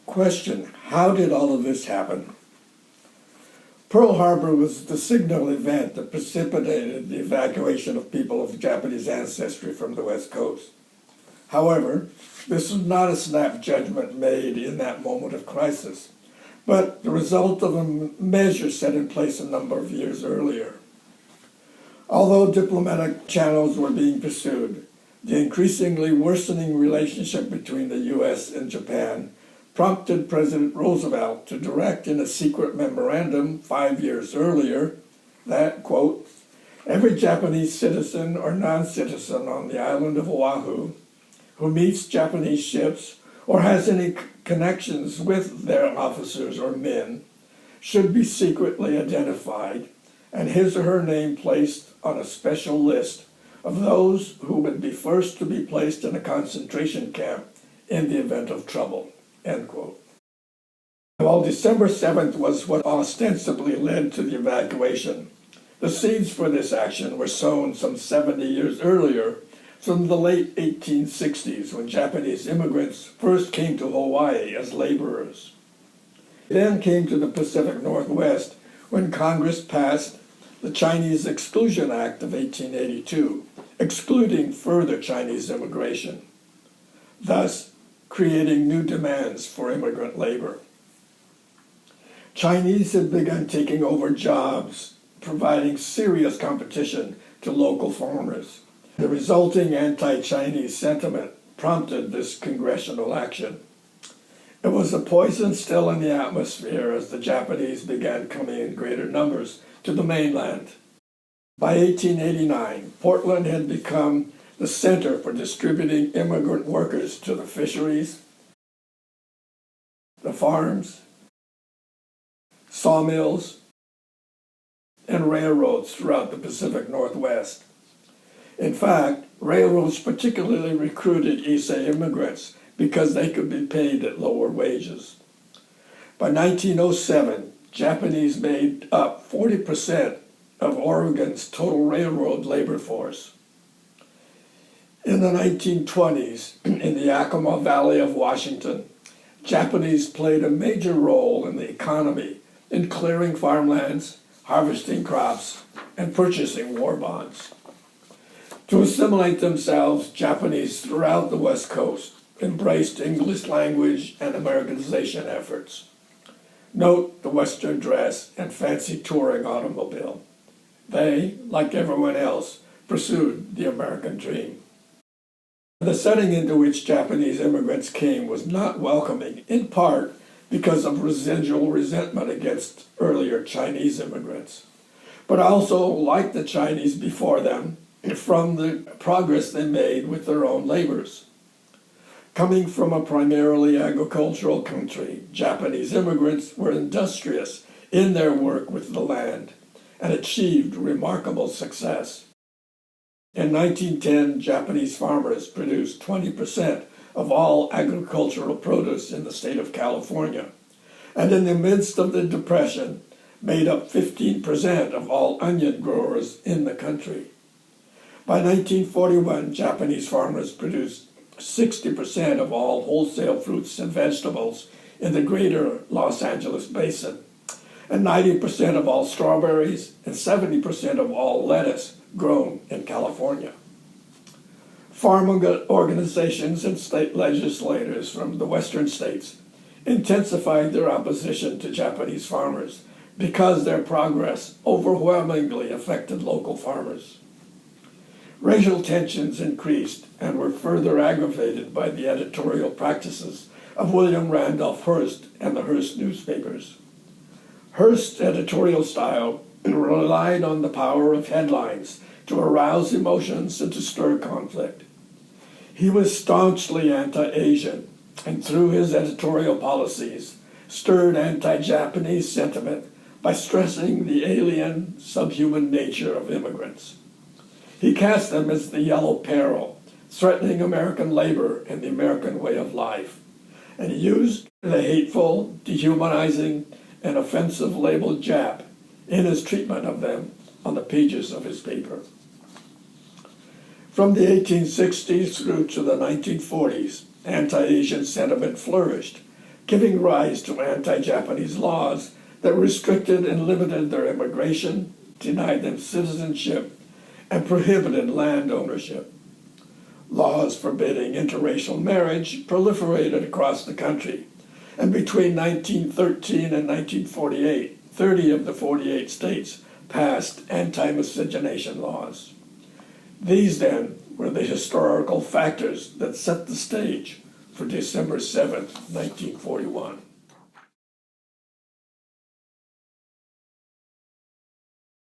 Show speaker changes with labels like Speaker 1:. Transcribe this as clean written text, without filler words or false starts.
Speaker 1: Question: how did all of this happen? Pearl Harbor was the signal event that precipitated the evacuation of people of Japanese ancestry from the West Coast. However, this was not a snap judgment made in that moment of crisis, but the result of a measure set in place a number of years earlier. Although diplomatic channels were being pursued, the increasingly worsening relationship between the U.S. and Japan prompted President Roosevelt to direct in a secret memorandum 5 years earlier that, quote, every Japanese citizen or non-citizen on the island of Oahu who meets Japanese ships or has any connections with their officers or men should be secretly identified and his or her name placed on a special list of those who would be first to be placed in a concentration camp in the event of trouble, end quote. While December 7th was what ostensibly led to the evacuation, the seeds for this action were sown some 70 years earlier from the late 1860s when Japanese immigrants first came to Hawaii as laborers. They then came to the Pacific Northwest when Congress passed the Chinese Exclusion Act of 1882, excluding further Chinese immigration, thus creating new demands for immigrant labor. Chinese had begun taking over jobs, providing serious competition to local farmers. The resulting anti-Chinese sentiment prompted this congressional action. It was a poison still in the atmosphere as the Japanese began coming in greater numbers to the mainland. By 1889, Portland had become the center for distributing immigrant workers to the fisheries, the farms, sawmills, and railroads throughout the Pacific Northwest. In fact, railroads particularly recruited Issei immigrants because they could be paid at lower wages. By 1907, Japanese made up 40% of Oregon's total railroad labor force. In the 1920s, in the Yakima Valley of Washington, Japanese played a major role in the economy in clearing farmlands, harvesting crops, and purchasing war bonds. To assimilate themselves, Japanese throughout the West Coast embraced English language and Americanization efforts. Note the Western dress and fancy touring automobile. They, like everyone else, pursued the American dream. The setting into which Japanese immigrants came was not welcoming, in part because of residual resentment against earlier Chinese immigrants, but also, like the Chinese before them, from the progress they made with their own labors. Coming from a primarily agricultural country, Japanese immigrants were industrious in their work with the land and achieved remarkable success. In 1910, Japanese farmers produced 20% of all agricultural produce in the state of California, and in the midst of the Depression, made up 15% of all onion growers in the country. By 1941, Japanese farmers produced 60% of all wholesale fruits and vegetables in the greater Los Angeles basin, and 90% of all strawberries and 70% of all lettuce grown in California. Farm organizations and state legislators from the western states intensified their opposition to Japanese farmers because their progress overwhelmingly affected local farmers. Racial tensions increased and were further aggravated by the editorial practices of William Randolph Hearst and the Hearst newspapers. Hearst's editorial style relied on the power of headlines to arouse emotions and to stir conflict. He was staunchly anti-Asian, and through his editorial policies, stirred anti-Japanese sentiment by stressing the alien, subhuman nature of immigrants. He cast them as the yellow peril, threatening American labor and the American way of life, and he used the hateful, dehumanizing, and offensive label Jap in his treatment of them on the pages of his paper. From the 1860s through to the 1940s, anti-Asian sentiment flourished giving rise to anti-Japanese laws that restricted and limited their immigration, denied them citizenship, and prohibited land ownership. Laws forbidding interracial marriage proliferated across the country, and between 1913 and 1948, 30 of the 48 states passed anti-miscegenation laws. These, then, were the historical factors that set the stage for December 7, 1941.